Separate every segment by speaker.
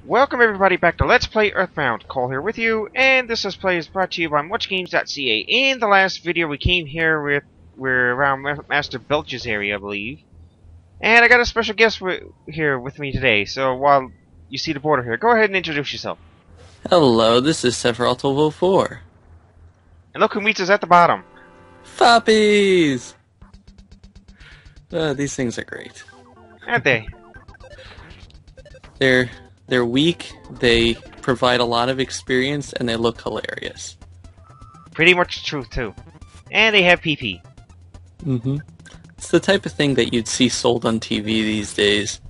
Speaker 1: Welcome everybody back to Let's Play Earthbound. Cole here with you, and this Let's Play is brought to you by MuchGames.ca. In the last video we came here we're around Master Belch's area, I believe. And I got a special guest here with me today, so while you see the border here, go ahead and introduce yourself.
Speaker 2: Hello, this is Sephiroth04.
Speaker 1: And look who meets us at the bottom.
Speaker 2: Foppies! These things are great.
Speaker 1: Aren't they?
Speaker 2: They're weak, they provide a lot of experience, and they look hilarious.
Speaker 1: Pretty much the truth, too. And they have PP.
Speaker 2: Mm-hmm. It's the type of thing that you'd see sold on TV these days.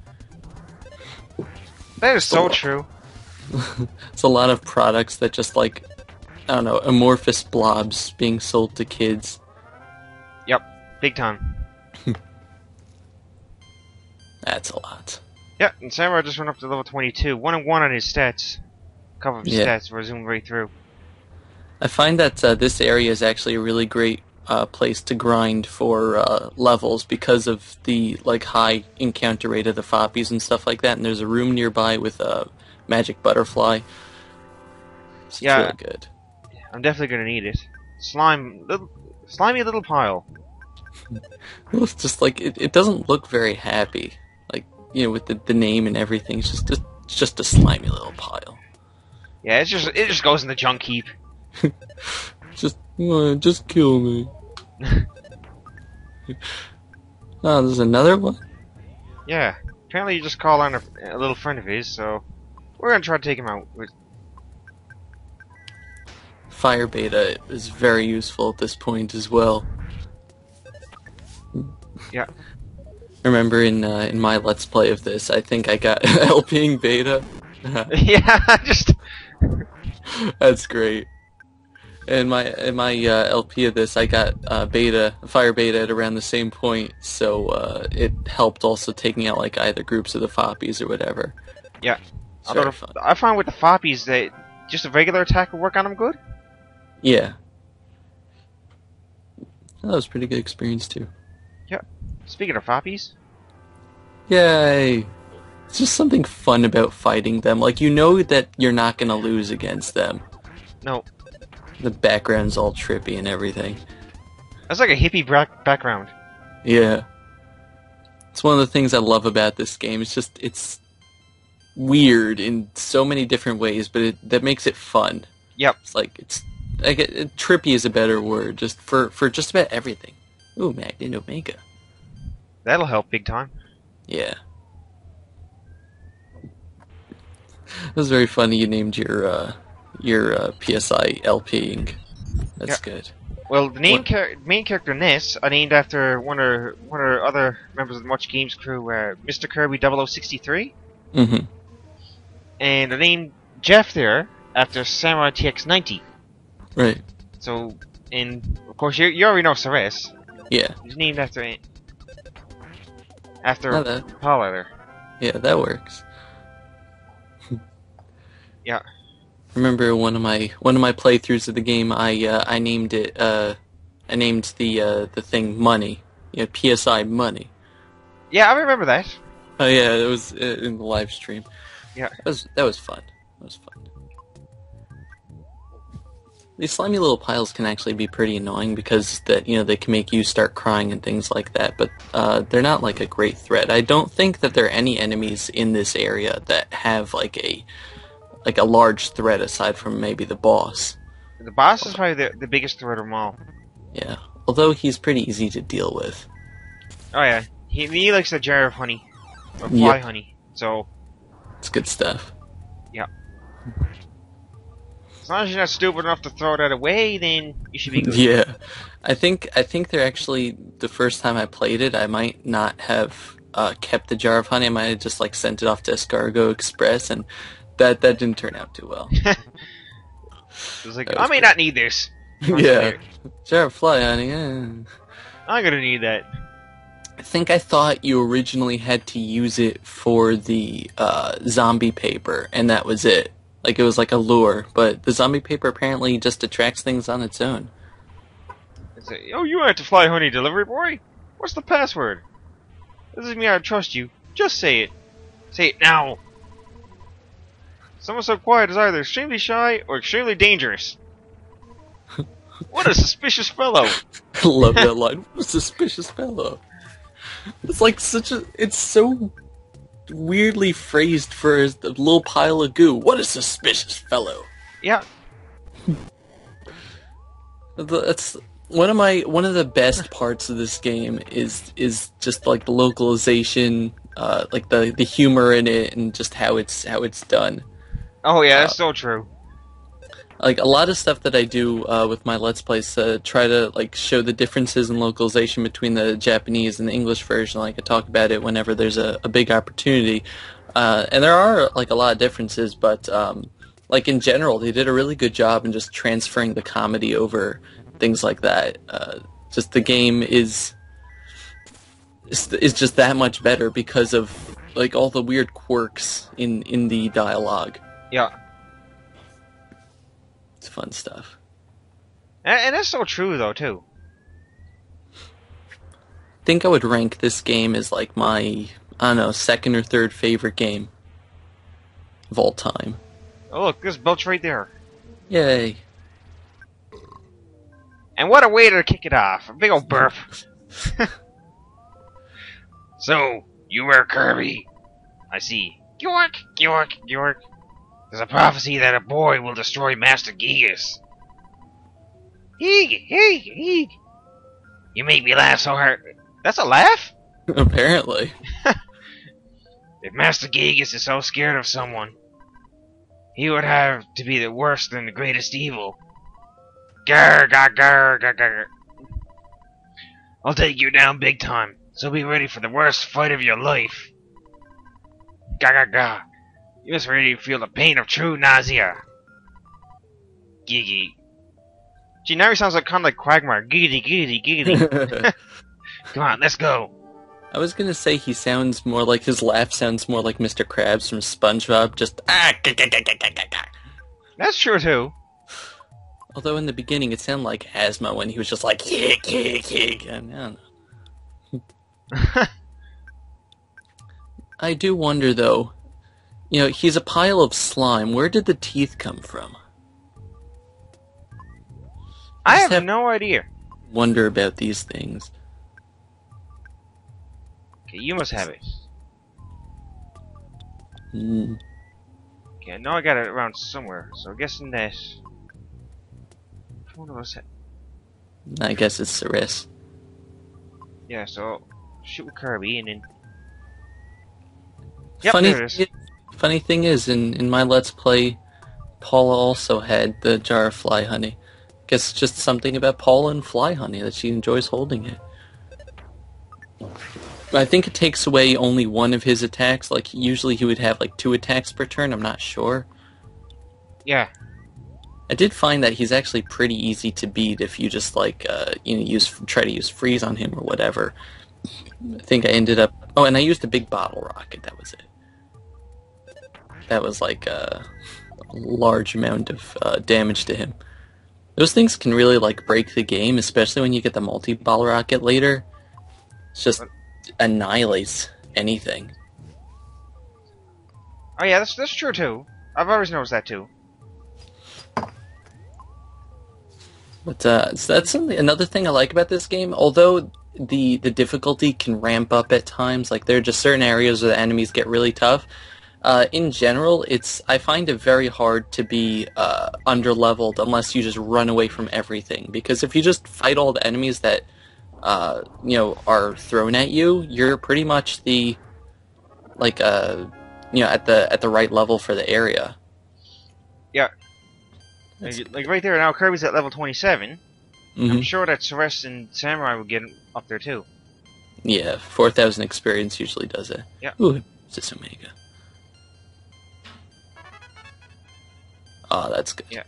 Speaker 1: That is so true.
Speaker 2: It's a lot of products that just like, I don't know, amorphous blobs being sold to kids.
Speaker 1: Yep, big time.
Speaker 2: That's a lot.
Speaker 1: Yeah, and Samurai just went up to level 22. 1 and 1 on his stats. A couple of his stats were zoomed right through.
Speaker 2: I find that this area is actually a really great place to grind for levels because of the high encounter rate of the Foppies and stuff like that. And there's a room nearby with a magic butterfly. It's really good.
Speaker 1: I'm definitely gonna need it. Slimy little pile.
Speaker 2: Well, it's just like it doesn't look very happy. You know, with the name and everything, it's just a slimy little pile.
Speaker 1: Yeah, it just goes in the junk heap.
Speaker 2: just kill me. Oh, there's another one?
Speaker 1: Yeah, apparently you just call on a little friend of his, so we're gonna try to take him out.
Speaker 2: Fire Beta is very useful at this point as well.
Speaker 1: Yeah.
Speaker 2: Remember in my Let's Play of this, I think I got LPing Beta.
Speaker 1: Yeah, just...
Speaker 2: That's great. In my LP of this, I got Fire Beta at around the same point, so it helped also taking out either groups of the Foppies or whatever.
Speaker 1: Yeah.
Speaker 2: It's very fun.
Speaker 1: I find with the Foppies that just a regular attack will work on them good.
Speaker 2: Yeah. That was a pretty good experience too.
Speaker 1: Yep. Speaking of Foppies.
Speaker 2: Yay! It's just something fun about fighting them. You know that you're not gonna lose against them.
Speaker 1: No.
Speaker 2: The background's all trippy and everything.
Speaker 1: That's like a hippie background.
Speaker 2: Yeah. It's one of the things I love about this game. It's weird in so many different ways, but that makes it fun.
Speaker 1: Yep.
Speaker 2: Trippy is a better word, just for just about everything. Ooh, Magnet Omega.
Speaker 1: That'll help big time.
Speaker 2: Yeah. It was very funny you named your PSI LPing. That's good.
Speaker 1: Well, the main character Ness, I named after one of other members of the Much Games crew, Mr. Kirby 0063.
Speaker 2: Mm-hmm.
Speaker 1: And I named Jeff there after Samurai TX90.
Speaker 2: Right.
Speaker 1: So, and of course you already know Ceres.
Speaker 2: Yeah.
Speaker 1: He's named after Paul there.
Speaker 2: Yeah, that works.
Speaker 1: Yeah.
Speaker 2: Remember one of my playthroughs of the game, I named it I named the thing Money. Yeah, PSI Money.
Speaker 1: Yeah, I remember that.
Speaker 2: Oh yeah, it was in the live stream.
Speaker 1: Yeah.
Speaker 2: That was fun. That was fun. These slimy little piles can actually be pretty annoying because they can make you start crying and things like that, but they're not a great threat. I don't think that there are any enemies in this area that have a large threat aside from maybe the boss.
Speaker 1: The boss is probably the biggest threat of them all.
Speaker 2: Yeah, although he's pretty easy to deal with.
Speaker 1: Oh yeah, he likes a jar of honey, or fly honey, so...
Speaker 2: It's good stuff.
Speaker 1: Yeah. As long as you're not stupid enough to throw that away, then you should be good.
Speaker 2: Yeah. I think they're actually, the first time I played it, I might not have kept the jar of honey. I might have just sent it off to Escargot Express, and that didn't turn out too well.
Speaker 1: It was I may not need this.
Speaker 2: Yeah. Jar of fly honey, I'm
Speaker 1: gonna need that.
Speaker 2: I thought you originally had to use it for the zombie paper, and that was it. It was a lure, but the zombie paper apparently just attracts things on its own.
Speaker 1: Oh, you want to fly honey delivery boy? What's the password? This is me, I trust you. Just say it. Say it now. Someone so quiet is either extremely shy or extremely dangerous. What a suspicious fellow!
Speaker 2: I love that line. What a suspicious fellow. It's like such a. It's so weirdly phrased for a little pile of goo. What a suspicious fellow.
Speaker 1: Yeah.
Speaker 2: That's one of the best parts of this game is just like the localization, like the humor in it, and just how it's done.
Speaker 1: Oh yeah, that's so true.
Speaker 2: Like a lot of stuff that I do with my Let's Plays to try to like show the differences in localization between the Japanese and the English version. Like I talk about it whenever there's a big opportunity, and there are like a lot of differences, but like in general, they did a really good job in just transferring the comedy over things like that. Just the game is just that much better because of like all the weird quirks in the dialogue.
Speaker 1: Yeah.
Speaker 2: It's fun stuff.
Speaker 1: And that's so true, though, too.
Speaker 2: I think I would rank this game as like my, I don't know, second or third favorite game of all time.
Speaker 1: Oh, look, there's Belch right there.
Speaker 2: Yay.
Speaker 1: And what a way to kick it off. A big old burp. So, you were Kirby. I see. York, York, York. There's a prophecy that a boy will destroy Master Gigas. Eeg, eeg, eeg. You make me laugh so hard. That's a laugh?
Speaker 2: Apparently.
Speaker 1: If Master Gigas is so scared of someone, he would have to be the worst and the greatest evil. Grr, grr, grr, grr, grr. I'll take you down big time, so be ready for the worst fight of your life. Grr, grr, grr. You must really feel the pain of true nausea. Giggity. Gee, now he sounds like kind of like Quagmire. Giggity, giggity, giggity. Come on, let's go.
Speaker 2: I was gonna say he sounds more like, his laugh sounds more like Mr. Krabs from SpongeBob, just
Speaker 1: That's true too.
Speaker 2: Although in the beginning it sounded like asthma when he was just like yig, yig, yig. I don't know. I do wonder though, you know, he's a pile of slime. Where did the teeth come from?
Speaker 1: I have no idea.
Speaker 2: Wonder about these things.
Speaker 1: Okay, you must have it.
Speaker 2: Mm.
Speaker 1: Okay, I know I got it around somewhere, so I'm guessing that one of us had...
Speaker 2: I guess it's Ceres.
Speaker 1: Yeah, so shoot with Kirby and then... Yep, there it is.
Speaker 2: Funny thing is, in my Let's Play, Paula also had the jar of fly honey. Guess it's just something about Paula and fly honey that she enjoys holding it. I think it takes away only one of his attacks. Like, usually he would have like 2 attacks per turn, I'm not sure.
Speaker 1: Yeah.
Speaker 2: I did find that he's actually pretty easy to beat if you just like, you know, try to use freeze on him or whatever. I think I ended up... Oh, and I used a big bottle rocket, that was it. That was like a large amount of damage to him. Those things can really like break the game, especially when you get the multi-ball rocket later. It's just annihilates anything.
Speaker 1: Oh yeah, that's true too. I've always noticed that too.
Speaker 2: But so that's another thing I like about this game. Although the difficulty can ramp up at times, like there are just certain areas where the enemies get really tough. In general, I find it very hard to be under-leveled unless you just run away from everything. Because if you just fight all the enemies that you know, are thrown at you, you're pretty much the like you know, at the right level for the area.
Speaker 1: Yeah. Like right there now, Kirby's at level 27.
Speaker 2: Mm-hmm.
Speaker 1: I'm sure that Ceres and Samurai would get up there too.
Speaker 2: Yeah, 4,000 experience usually does it.
Speaker 1: Yeah.
Speaker 2: Ooh, it's Omega. Oh, that's good.
Speaker 1: Yeah.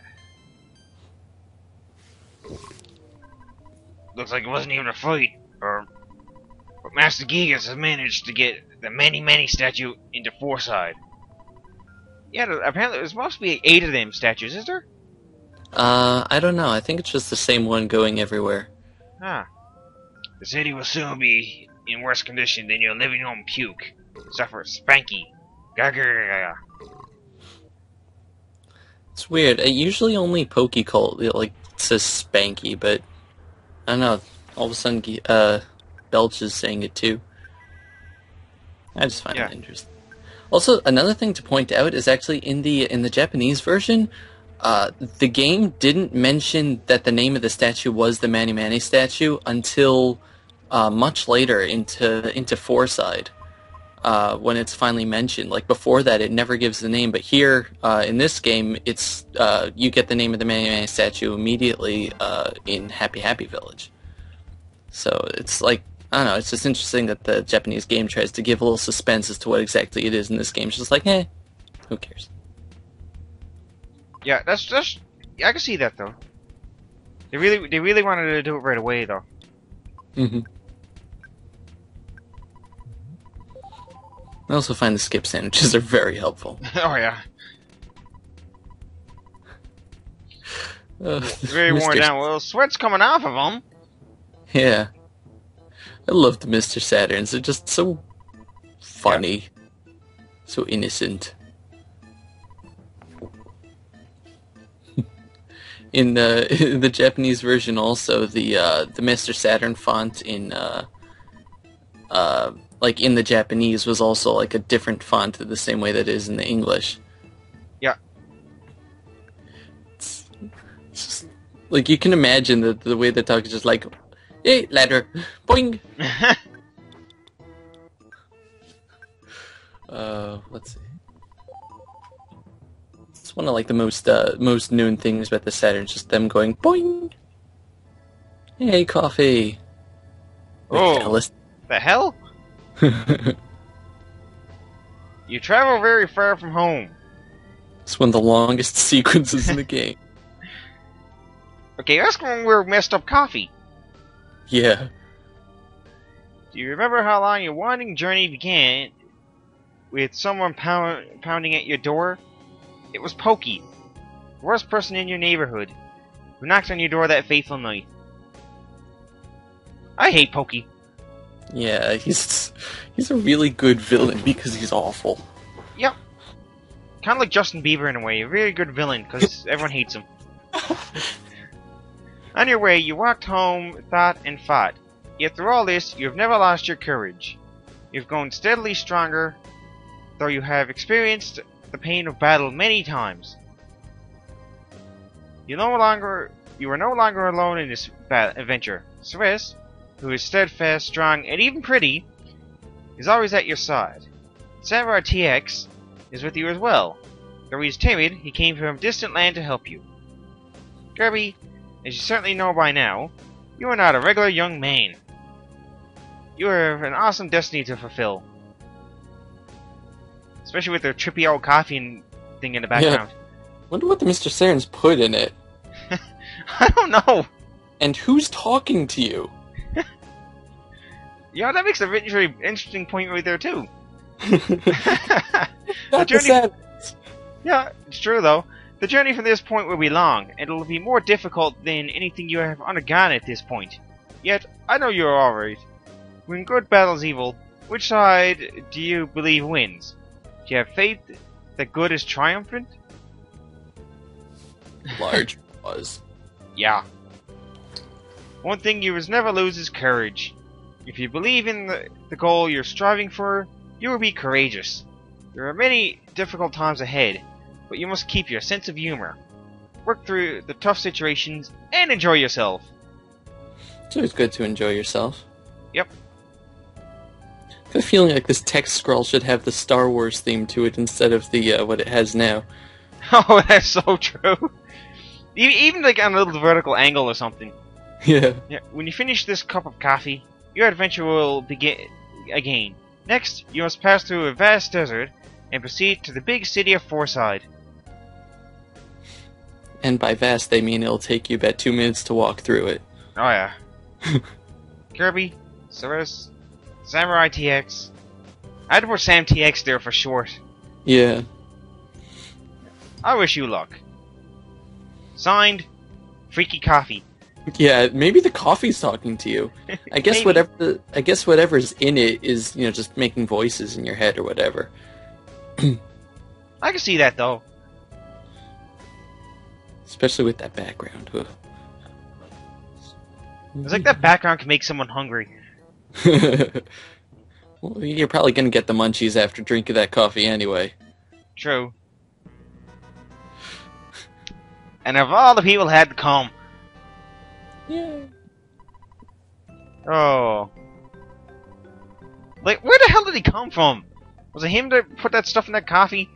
Speaker 1: Looks like it wasn't even a fight, but Master Gigas has managed to get the many statue into Foreside. Yeah, apparently there's supposed to be 8 of them statues, is there?
Speaker 2: I don't know. I think it's just the same one going everywhere.
Speaker 1: Ah. The city will soon be in worse condition than your living room puke. Suffer spanky. Gaga.
Speaker 2: It's weird. Usually only Pokecult like says Spanky, but I don't know. All of a sudden, Belch is saying it too. I just find it interesting. Also, another thing to point out is actually in the Japanese version, the game didn't mention that the name of the statue was the Mani Mani statue until much later into Fourside, when it's finally mentioned. Like before that, it never gives the name, but here in this game, it's you get the name of the Mani Mani statue immediately in Happy Happy Village. So it's like, I don't know, it's just interesting that the Japanese game tries to give a little suspense as to what exactly it is in this game. It's just like, who cares?
Speaker 1: Yeah, that's yeah, I can see that though. They really wanted to do it right away though.
Speaker 2: Mm-hmm. I also find the skip sandwiches are very helpful.
Speaker 1: Oh yeah. Very worn down. Well, sweat's coming off of them.
Speaker 2: Yeah. I love the Mr. Saturns. They're just so funny. Yeah. So innocent. In the Japanese version also, the Mr. Saturn font in like in the Japanese was also like a different font the same way that it is in the English.
Speaker 1: Yeah.
Speaker 2: It's just, like, you can imagine that the way they talk is just like, hey, ladder, boing! Let's see. It's one of like the most known things about the Saturn, just them going boing! Hey, coffee!
Speaker 1: Oh, the hell? You travel very far from home.
Speaker 2: It's one of the longest sequences in the game.
Speaker 1: Okay, that's when we're messed up coffee.
Speaker 2: Yeah.
Speaker 1: Do you remember how long your winding journey began with someone pounding at your door? It was Pokey, the worst person in your neighborhood, who knocked on your door that fateful night. I hate Pokey.
Speaker 2: Yeah, he's a really good villain because he's awful.
Speaker 1: Yep. Kind of like Justin Bieber in a way, a very good villain because everyone hates him. On your way, you walked home, thought, and fought. Yet through all this, you have never lost your courage. You've grown steadily stronger, though you have experienced the pain of battle many times. You are no longer alone in this adventure. Ceres, who is steadfast, strong, and even pretty, is always at your side. Samurai TX is with you as well. Though he's timid, he came from a distant land to help you. Kirby, as you certainly know by now, you are not a regular young man. You have an awesome destiny to fulfill. Especially with the trippy old coffee thing in the background.
Speaker 2: Yeah. Wonder what the Mr. Saturns put in it.
Speaker 1: I don't know. And
Speaker 2: who's talking to you?
Speaker 1: Yeah, that makes a very interesting point right there too.
Speaker 2: Not the journey...
Speaker 1: Yeah, it's true though. The journey from this point will be long, and it will be more difficult than anything you have undergone at this point. Yet, I know you are alright. When good battles evil, which side do you believe wins? Do you have faith that good is triumphant?
Speaker 2: Large pause.
Speaker 1: Yeah. One thing you must never lose is courage. If you believe in the goal you're striving for, you will be courageous. There are many difficult times ahead, but you must keep your sense of humor. Work through the tough situations and enjoy yourself.
Speaker 2: It's always good to enjoy yourself.
Speaker 1: Yep.
Speaker 2: I have a feeling like this text scroll should have the Star Wars theme to it instead of the what it has now.
Speaker 1: Oh, that's so true. Even like on a little vertical angle or something.
Speaker 2: Yeah.
Speaker 1: When you finish this cup of coffee, your adventure will begin again. Next, you must pass through a vast desert and proceed to the big city of Fourside.
Speaker 2: And by vast, they mean it'll take you about 2 minutes to walk through it.
Speaker 1: Oh yeah. Kirby, Ceres, Samurai TX. I had to put Sam TX there for short.
Speaker 2: Yeah.
Speaker 1: I wish you luck. Signed, Freaky Coffee.
Speaker 2: Yeah, maybe the coffee's talking to you. I guess whatever's in it is, just making voices in your head or whatever.
Speaker 1: I can see that though.
Speaker 2: Especially with that background. Ugh.
Speaker 1: It's like that background can make someone hungry.
Speaker 2: Well, you're probably gonna get the munchies after drinking that coffee anyway.
Speaker 1: True. And of all the people had to come.
Speaker 2: Yeah.
Speaker 1: Oh. Like, where the hell did he come from? Was it him that put that stuff in that coffee?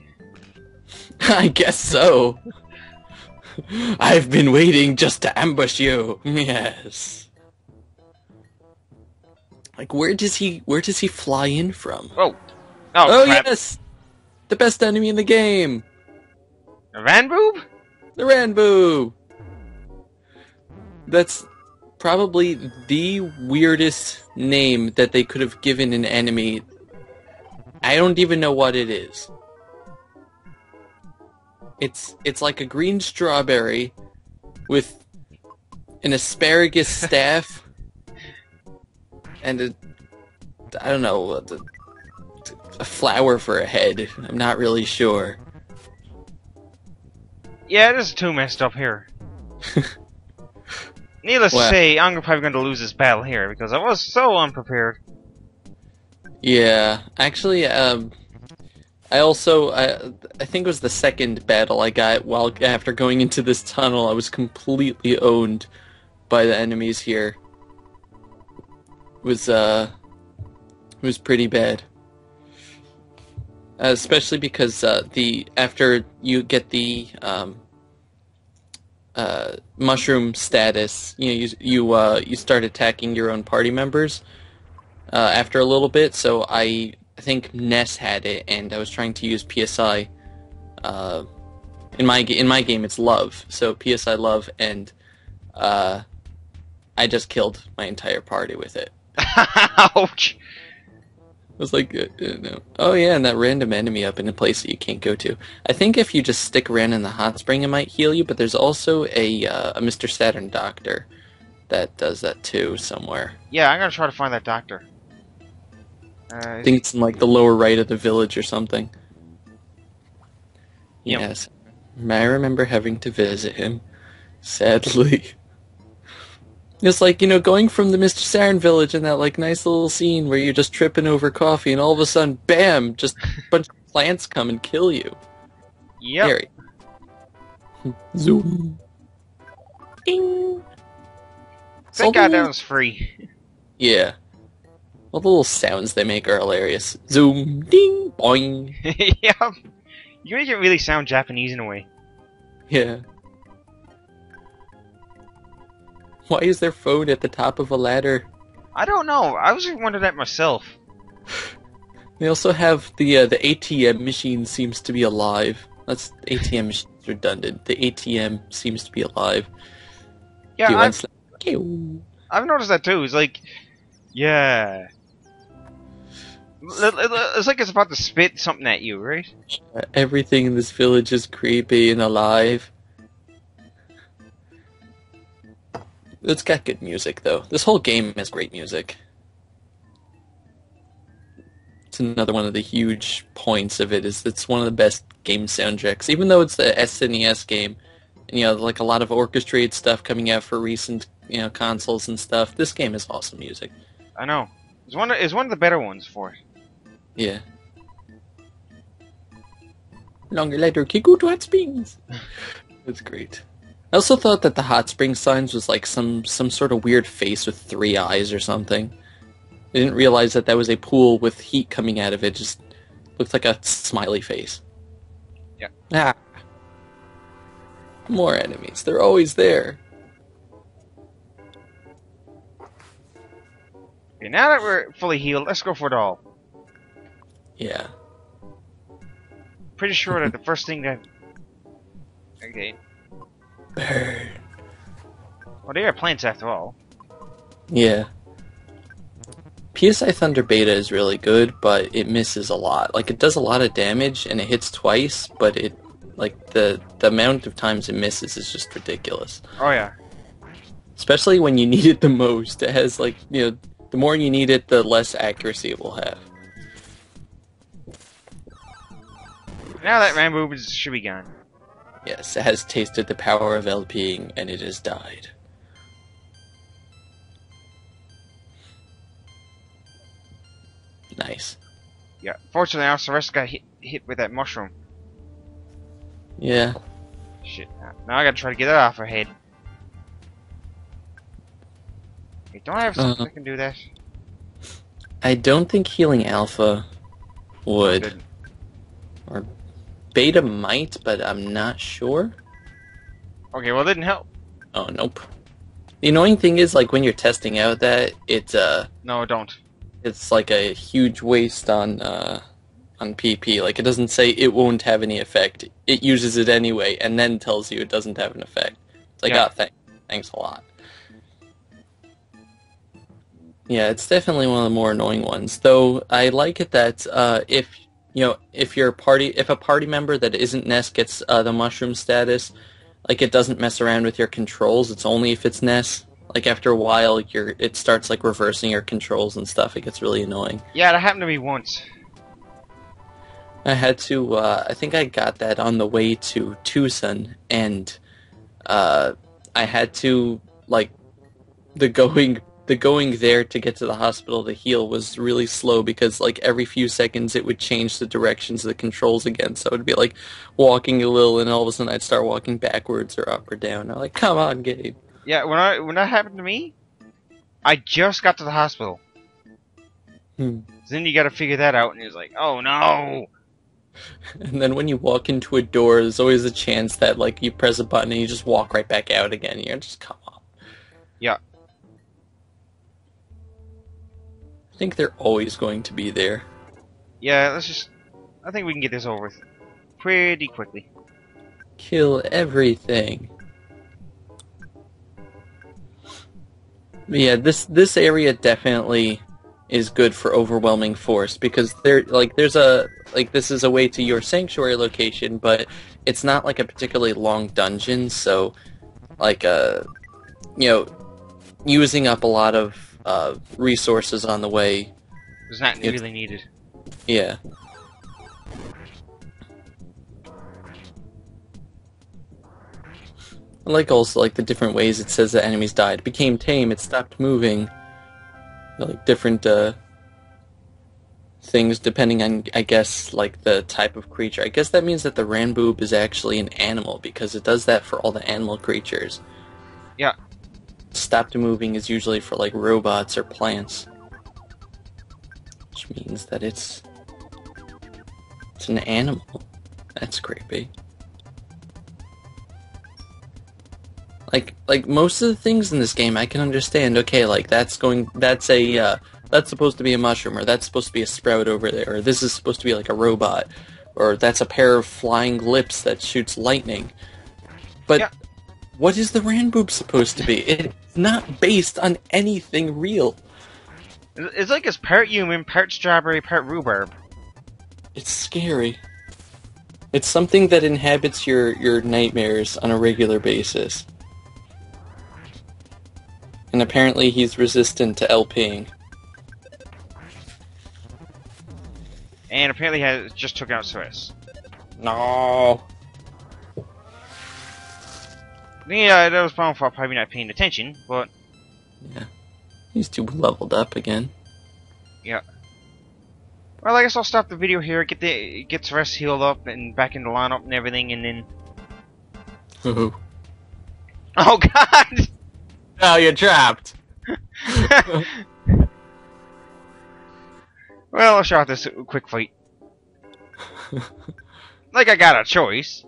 Speaker 2: I guess so. I've been waiting just to ambush you. Yes. Like, where does he fly in from?
Speaker 1: Oh.
Speaker 2: Oh
Speaker 1: Crap.
Speaker 2: yes! The best enemy in the game!
Speaker 1: A Ranboob?
Speaker 2: The Ranboo! That's probably the weirdest name that they could have given an enemy. I don't even know what it is. It's like a green strawberry with an asparagus staff and I don't know, a flower for a head. I'm not really sure.
Speaker 1: Yeah, this is too messed up here. Needless to say, I'm probably going to lose this battle here because I was so unprepared.
Speaker 2: Yeah, actually, I think it was the second battle I got after going into this tunnel. I was completely owned by the enemies here. It was pretty bad. Especially because after you get the mushroom status, you start attacking your own party members after a little bit. So I think Ness had it, and I was trying to use PSI. In my game, it's love, so PSI love, and I just killed my entire party with it.
Speaker 1: Ouch!
Speaker 2: I was like, no. Oh yeah, and that random enemy up in a place that you can't go to. I think if you just stick around in the hot spring, it might heal you, but there's also a Mr. Saturn doctor that does that too somewhere.
Speaker 1: Yeah, I'm gonna try to find that doctor.
Speaker 2: I think it's in like the lower right of the village or something.
Speaker 1: Yep.
Speaker 2: Yes. I remember having to visit him, sadly. It's like, going from the Mr. Saturn village in that like nice little scene where you're just tripping over coffee and all of a sudden, bam, just a bunch of plants come and kill you.
Speaker 1: Yep.
Speaker 2: Scary. Zoom. Ding.
Speaker 1: Thank God that was free.
Speaker 2: Yeah. All the little sounds they make are hilarious. Zoom, ding, boing.
Speaker 1: Yeah. You make it really sound Japanese in a way.
Speaker 2: Yeah. Why is their phone at the top of a ladder?
Speaker 1: I don't know. I was wondering that myself.
Speaker 2: They also have the ATM machine seems to be alive. That's ATM machine's redundant. The ATM seems to be alive.
Speaker 1: Yeah, I've noticed that too. It's like, yeah. It's like it's about to spit something at you, right?
Speaker 2: Everything in this village is creepy and alive. It's got good music, though. This whole game has great music. It's another one of the huge points of it, is it's one of the best game soundtracks. Even though it's the SNES game, and, like a lot of orchestrated stuff coming out for recent, consoles and stuff, this game has awesome music. I
Speaker 1: know. It's one of the better ones for it.
Speaker 2: Yeah. Longer later, Kiku to hot springs. That's great. I also thought that the hot spring signs was like some sort of weird face with 3 eyes or something. I didn't realize that was a pool with heat coming out of it. Just looked like a smiley face.
Speaker 1: Yeah.
Speaker 2: Ah. More enemies. They're always there.
Speaker 1: Okay, now that we're fully healed, let's go for it all.
Speaker 2: Yeah.
Speaker 1: Pretty sure that the first thing that... Okay.
Speaker 2: Burn.
Speaker 1: Well, they are plants after all.
Speaker 2: Yeah. PSI Thunder Beta is really good, but it misses a lot. Like, it does a lot of damage, and it hits twice, but it... Like, the amount of times it misses is just ridiculous.
Speaker 1: Oh, yeah.
Speaker 2: Especially when you need it the most. It has, like, the more you need it, the less accuracy it will have.
Speaker 1: Now that Rambo should be gone.
Speaker 2: Yes, it has tasted the power of LPing, and it has died. Nice.
Speaker 1: Yeah. Fortunately, our Celeste got hit with that mushroom.
Speaker 2: Yeah.
Speaker 1: Shit. Now I gotta try to get that off her head. Hey, don't I have something that can do that?
Speaker 2: I don't think healing Alpha would.
Speaker 1: Good.
Speaker 2: Or Beta might, but I'm not sure.
Speaker 1: Okay, well, it didn't help.
Speaker 2: Oh, nope. The annoying thing is, like, when you're testing out that,
Speaker 1: No, don't.
Speaker 2: it's like a huge waste on PP. Like, it doesn't say it won't have any effect. It uses it anyway, and then tells you it doesn't have an effect. It's like,
Speaker 1: Yeah.
Speaker 2: thanks a lot. Yeah, it's definitely one of the more annoying ones. Though I like it that if a party member that isn't Ness gets the mushroom status, like it doesn't mess around with your controls. It's only if it's Ness. Like after a while, it starts like reversing your controls and stuff. It gets really annoying.
Speaker 1: Yeah, that happened to me once.
Speaker 2: I had to. I think I got that on the way to Tucson, and I had to like the going there to get to the hospital to heal was really slow because like every few seconds it would change the directions of the controls again. So it would be like walking a little, and all of a sudden I'd start walking backwards or up or down. I'm like, come on, Gabe.
Speaker 1: Yeah, when that happened to me, I just got to the hospital. So then you got to figure that out, and it's like, oh no.
Speaker 2: And then when you walk into a door, there's always a chance that like you press a button and you just walk right back out again. You're just come on.
Speaker 1: Yeah.
Speaker 2: I think they're always going to be there.
Speaker 1: Yeah, I think we can get this over with pretty quickly.
Speaker 2: Kill everything. But yeah, this area definitely is good for overwhelming force because this is a way to your sanctuary location, but it's not like a particularly long dungeon, so like using up a lot of resources on the way.
Speaker 1: It's not really needed.
Speaker 2: Yeah. I like also like the different ways it says that enemies died. It became tame, it stopped moving. Like different things depending on, I guess, like the type of creature. I guess that means that the Ranboob is actually an animal because it does that for all the animal creatures.
Speaker 1: Yeah.
Speaker 2: Stopped moving is usually for like robots or plants. Which means that it's an animal. That's creepy. Like most of the things in this game I can understand. Okay, like that's supposed to be a mushroom, or that's supposed to be a sprout over there, or this is supposed to be like a robot, or that's a pair of flying lips that shoots lightning. But
Speaker 1: yeah.
Speaker 2: What is the Ranboob supposed to be? It's not based on anything real.
Speaker 1: It's like it's part human, part strawberry, part rhubarb.
Speaker 2: It's scary. It's something that inhabits your nightmares on a regular basis. And apparently he's resistant to LPing.
Speaker 1: And apparently just took out Ceres.
Speaker 2: No.
Speaker 1: Yeah, that was probably not paying attention, but...
Speaker 2: Yeah. He's too leveled up again.
Speaker 1: Yeah. Well, I guess I'll stop the video here, get Ceres healed up and back in the lineup and everything, and then...
Speaker 2: Oh.
Speaker 1: Oh, God!
Speaker 2: Oh, you're trapped!
Speaker 1: Well, I'll start this quick fight. Like I got a choice.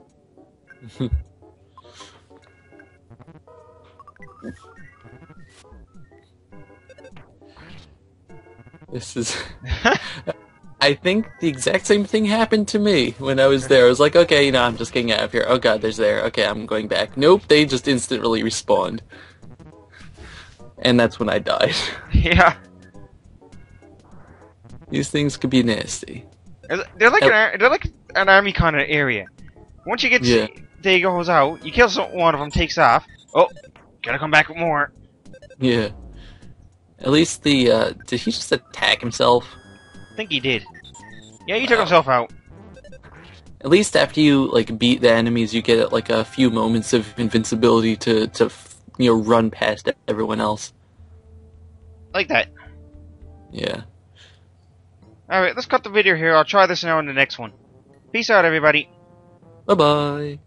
Speaker 2: This is... I think the exact same thing happened to me when I was there. I was like, okay, I'm just getting out of here. Oh god, there's there. Okay, I'm going back. Nope, they just instantly respawned. And that's when I died.
Speaker 1: Yeah.
Speaker 2: These things could be nasty.
Speaker 1: They're like an army kind of area. Once you get they goes out, you kill one of them, takes off. Oh, gotta come back with more.
Speaker 2: Yeah. At least did he just attack himself?
Speaker 1: I think he did. Yeah, he took himself out.
Speaker 2: At least after you like beat the enemies, you get like a few moments of invincibility to run past everyone else.
Speaker 1: Like that.
Speaker 2: Yeah.
Speaker 1: Alright, let's cut the video here. I'll try this now in the next one. Peace out, everybody.
Speaker 2: Bye bye.